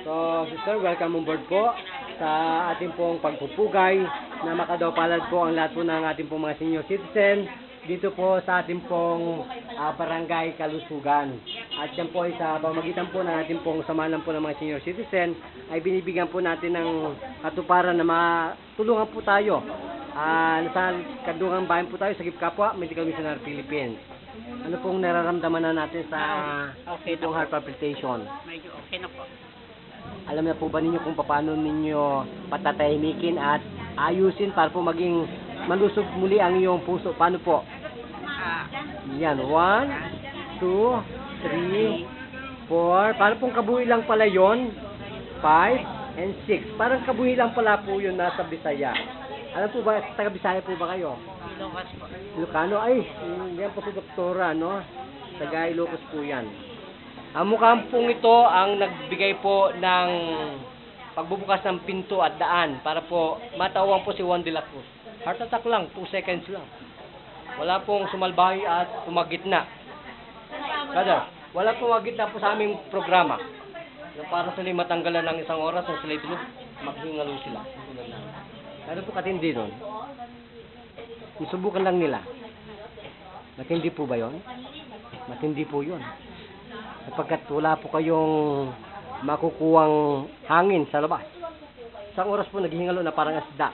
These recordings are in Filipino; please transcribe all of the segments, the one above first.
So, sister, welcome on board po sa ating pong pagpupugay na makadaw-palad po ang lahat po ng ating pong mga senior citizen dito po sa ating pong barangay Kalusugan. At yan po ay sa pamagitan po ng ating pong samahan po ng mga senior citizen ay binibigyan po natin ng katuparan na matulungan po tayo. Nasa Kadungang Bayan po tayo sa Gipkapwa, Medical Missionary Philippines. Ano pong nararamdaman na natin sa itong heart palpitation? Medyo okay na po. Alam na po ba ninyo kung paano ninyo patatahimikin at ayusin para po maging malusog muli ang iyong puso? Paano po? Yan, 1, 2, 3, 4. Para pong kabuhi lang pala yon. 5 and 6. Parang kabuhi lang pala po yun nasa Bisaya. Alam po ba, taga Bisaya po ba kayo? Ilocos po. Ilocano? Ay, yan po si Doktora, no? Taga Ilocos po yan. Ang mukampong ito ang nagbigay po ng pagbubukas ng pinto at daan para po matawang po si Juan de la Cruz. Heart attack lang, 2 seconds lang. Wala pong sumalbahay at tumagitna. Kada, wala pong magitna po sa aming programa. Para sila matanggalan ng isang oras ng sila itulog, maghingalo sila. Ano po katindi nun? Subukan lang nila. Matindi po ba yon? Matindi po yun. Sapagkat wala po kayong makukuwang hangin sa labas. Isang oras po naghihingalo na parang isda.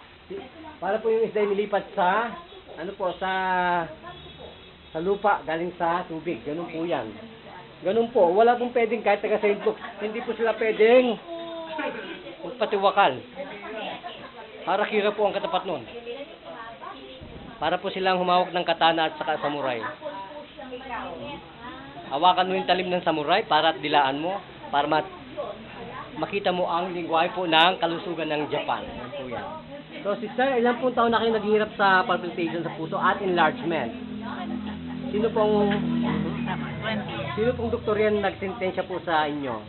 Para po yung isda nilipat sa sa lupa galing sa tubig. Ganun po yan. Ganun po. Wala pong pwedeng kahit taga St. Luke. Hindi po sila pwedeng magpatiwakal. Harakira po ang katapat nun. Para po silang humawak ng katana at saka samurai. Hawakan mo yung talim ng samurai para at dilaan mo para makita mo ang lingwahe po ng kalusugan ng Japan. Yan po yan. So, sister, ilang pong taon na kayo naghihirap sa palpitation sa puso at enlargement? Sino pong doktor yan nagsentensya po sa inyo?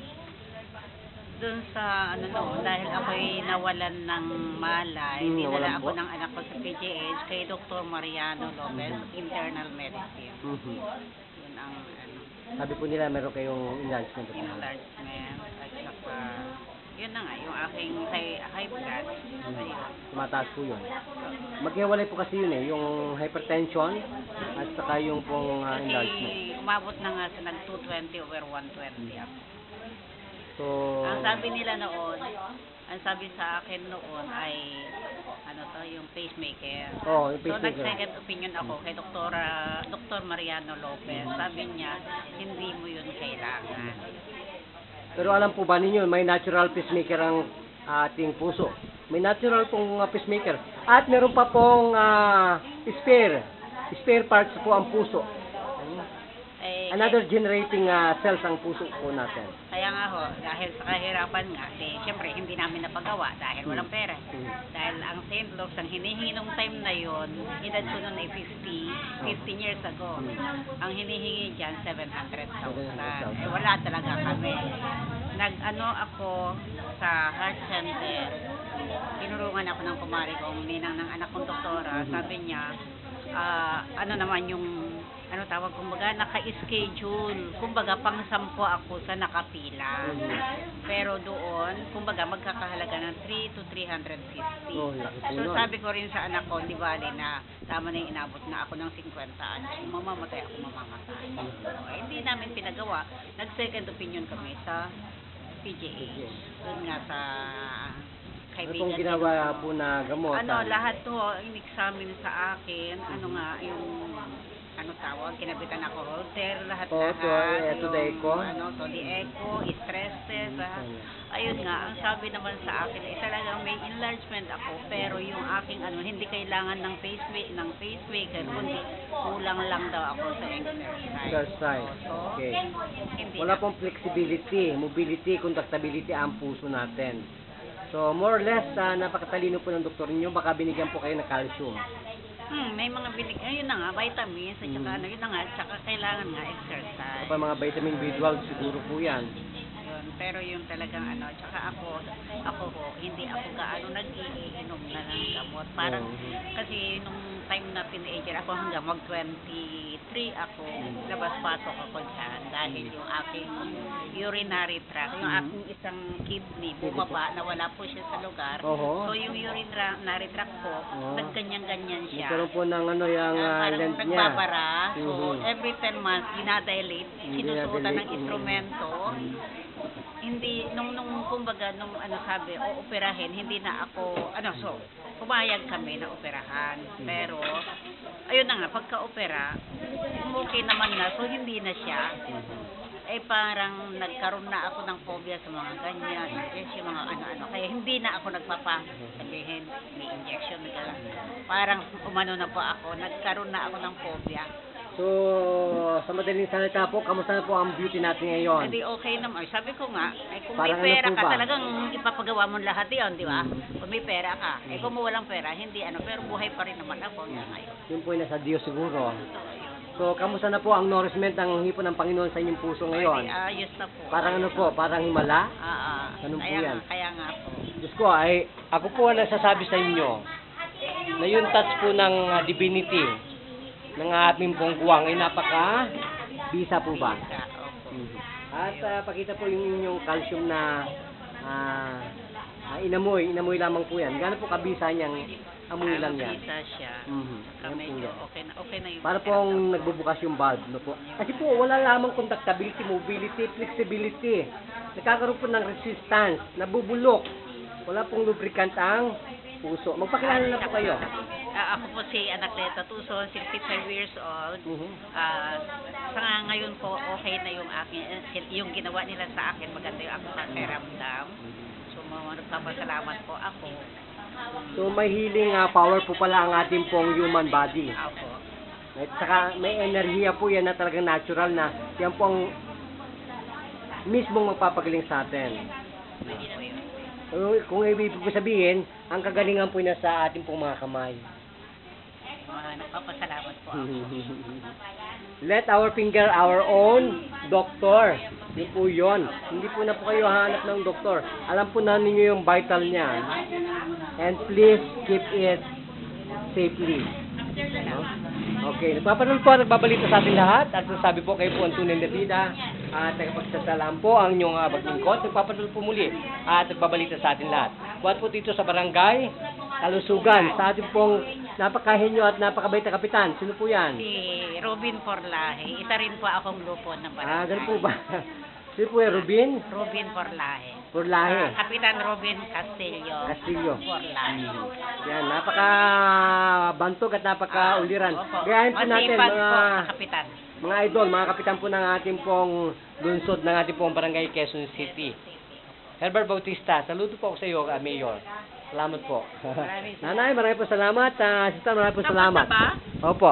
Doon sa dahil ako'y nawalan ng malay, dinala ako ng anak ko sa PGH kay Dr. Mariano Lopez, internal medicine. Yun ang Sabi po nila meron kayong enlargement. enlargement at saka yun na nga, yung aking high blood. Tumataas po yun. Maghiwalay po kasi yun yung hypertension at saka yung pong enlargement. Kasi umabot na nga sa nag-220 over 120 ako. So, ang sabi nila noon, ang sabi sa akin noon ay yung pacemaker. yung So pacemaker. nag-second opinion ako kay Dr. Mariano Lopez. Sabi niya, hindi mo yun kailangan. Pero alam po ba ninyo, may natural pacemaker ang ating puso. May natural pong pacemaker. At meron pa pong spare parts po ang puso. Another generating cells ang puso po natin. Kaya nga ho, dahil sa kahirapan nga, siyempre hindi namin napagawa dahil walang pera. Dahil ang St. Luke's, ang hinihingi nung time na yon, edad ko noon ay 15 years ago. Ang hinihingi dyan, 700,000. Wala talaga kami. Ako sa heart center, tinurungan ako ng kumari kong ninang ng anak kong doktora. Sabi niya, naman yung tawag, kumbaga naka-schedule, kumbaga pang 10 ako sa nakapila. Pero doon, kumbaga magkakahalaga ng 3 to 350. So sabi ko rin sa anak ko, di bali na tama na yung inabot na ako ng 50 anos. Kung mamamatay ako, mamamatay. Hindi namin pinagawa. Nag-second opinion kami sa PGH. Doon nga sa kaibigan. Ano ginawa po na gamot? Lahat to, in-examine sa akin, kinabitan ako holter, lahat. To the echo? To the echo, stress test, lahat. Ayun nga, ang sabi naman sa akin, talagang may enlargement ako, pero yung aking hindi kailangan ng pacemaker, kundi kulang lang daw ako sa exercise. Okay. Wala pong flexibility, mobility, conductability ang puso natin. So, more or less, napakatalino po ng doktor niyo, baka binigyan po kayo ng calcium. May mga ayun na nga, vitamins, at saka, yun na nga, at saka kailangan nga exercise. Mga vitamin B12, siguro po yan. pero yung talagang ano, tsaka ako ho, hindi ako gaano nag-iinom na ng gamot. Parang, kasi nung time na teenager ako hanggang mag-23 ako, labas-pasok ako dyan dahil yung aking urinary tract, yung aking isang kidney, bumaba, nawala po siya sa lugar. Oho. So yung urinary tract ko, nagganyan-ganyan siya. Nagkaroon po ng ano, yung Parang length niya. nagbabara. So, Mhm. every 10 months, dinadilate, sinusuotan ng Dinadilate. instrumento. Hindi, nung kumbaga, nung ano sabi, o operahin, hindi na ako, so, pumayag kami na operahan. Pero, ayun na nga, pagka-opera, okay naman na, so hindi na siya. Eh parang nagkaroon na ako ng phobia sa mga ganyan, injection, mga ano-ano. Kaya hindi na ako sabihin, may injection ka. Parang umano na po ako, nagkaroon na ako ng phobia. So, sa madaling salita po, kamusta na po ang beauty natin ngayon? Hindi okay naman. Sabi ko nga, kung Parang may pera ano po ka, ba? talagang ipapagawa mo lahat yun, di ba? Kung may pera ka. Kung walang pera, hindi pero buhay pa rin naman ako ngayon. Yun po yung nasa Diyos siguro. Totoo yun. So, kamusta na po ang nourishment ng hipon ng Panginoon sa inyong puso ngayon? Ay, ayos na po. Parang ano po, parang himala? Ganun po yan. Kaya nga po. Diyos ko, ako po ang nagsasabi sa inyo na yung touch po ng divinity ng aming pong buwang ay napaka-bisa po ba? At pakita po yung inyong calcium na inamoy lamang po yan. Gano'n po kabisa niyang amoy lang yan. Bisa siya. Yan po Okay yan. na yung Para pong nagbubukas yung valve, no po. Kasi po, wala lamang contactability, mobility, flexibility. Nagkakaroon po ng resistance, nabubulok. Wala pong lubricant ang puso. Magpakilala na po kayo. Ako po si Anacleta Tuson, 65 years old. Sa ngayon po, okay na yung ginawa nila sa akin, maganda yung ako pakiramdam. So, nagpapasalamat po ako. So, may healing power po pala ang ating pong human body. Ako. At saka may enerhiya po yan na talagang natural na yan po ang mismong magpapagaling sa atin. So, kung ibig po sabihin, ang kagalingan po na sa ating pong mga kamay. Nagpapasalamat po ako. Let our finger our own doctor. Yun po yun. Hindi po na po kayo hahanap ng doktor. Alam po na ninyo yung vital niya. And please keep it safely. No? Okay. Nagpapanood po, nagbabalita sa ating lahat. At sabi po kayo po ang tunay na bida. At nagpagsasalam po ang inyong baglingkod. Nagpapanood po muli. At nagbabalita sa ating lahat. Buhat po dito sa barangay Kalusugan. Sa ating pong napakahinyo at napakabait na kapitan. Sino po yan? Si Robin Porlahe. Isa rin po akong lupo ng barangay. Ganun po ba? Sino po yan? Rubin? Robin Porlahe. Porlahe. Kapitan Robin Castillo. Porlahe. Porlahe. Yan, napaka-bantog at napaka-uliran. Opo. Gayahin po natin Masipag po na kapitan. mga idol, mga kapitan po ng ating pong lungsod, ng ating pong barangay Quezon City. Herbert Bautista, saludo po ako sa iyo, Mayor. Salamat po. Nanay, maraming po salamat. Sister, maraming po salamat. Tapos na ba? Opo.